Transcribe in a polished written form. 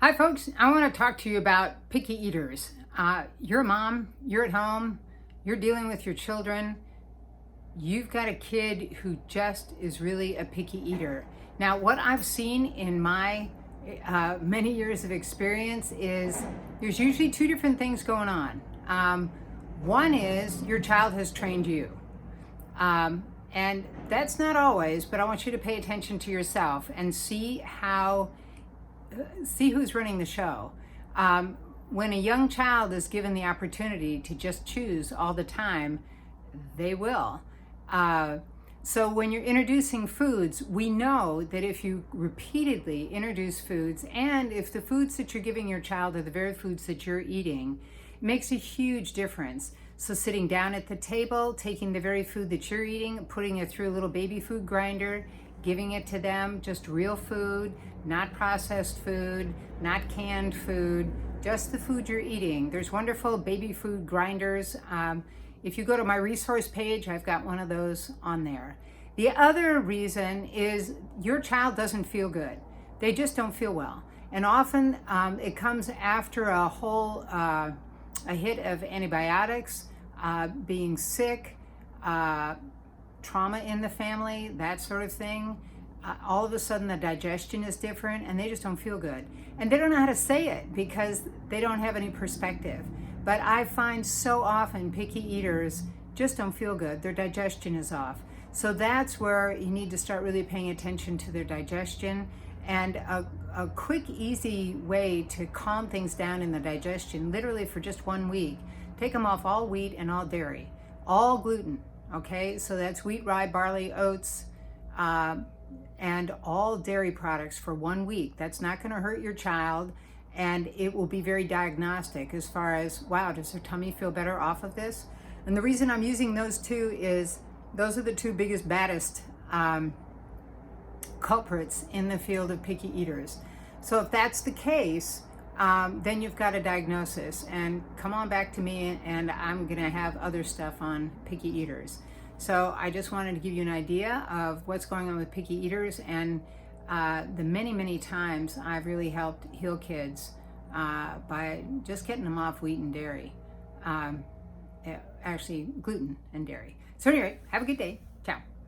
Hi folks, I want to talk to you about picky eaters. You're a mom, you're at home, you're dealing with your children, you've got a kid who just is really a picky eater. Now, what I've seen in my many years of experience is there's usually two different things going on. One is your child has trained you. And that's not always, but I want you to pay attention to yourself and see who's running the show. When a young child is given the opportunity to just choose all the time, they will. So when you're introducing foods, we know that if you repeatedly introduce foods, and if the foods that you're giving your child are the very foods that you're eating, it makes a huge difference. So sitting down at the table, taking the very food that you're eating, putting it through a little baby food grinder, giving it to them, just real food, not processed food, not canned food, just the food you're eating. There's wonderful baby food grinders. If you go to my resource page, I've got one of those on there. The other reason is your child doesn't feel good. They just don't feel well. And often it comes after a hit of antibiotics, being sick, trauma in the family, that sort of thing. All of a sudden the digestion is different and they just don't feel good. And they don't know how to say it because they don't have any perspective. But I find so often picky eaters just don't feel good. Their digestion is off. So that's where you need to start really paying attention to their digestion. And a quick, easy way to calm things down in the digestion, literally for just 1 week, take them off all wheat and all dairy, all gluten. Okay, so that's wheat, rye, barley, oats, and all dairy products for 1 week. That's not going to hurt your child, and it will be very diagnostic as far as, wow, does their tummy feel better off of this? And the reason I'm using those two is those are the two biggest, baddest culprits in the field of picky eaters. So if that's the case, then you've got a diagnosis, and come on back to me and I'm gonna have other stuff on picky eaters. So I just wanted to give you an idea of what's going on with picky eaters, and the many times I've really helped heal kids by just getting them off wheat and dairy, actually gluten and dairy. So anyway, have a good day. Ciao.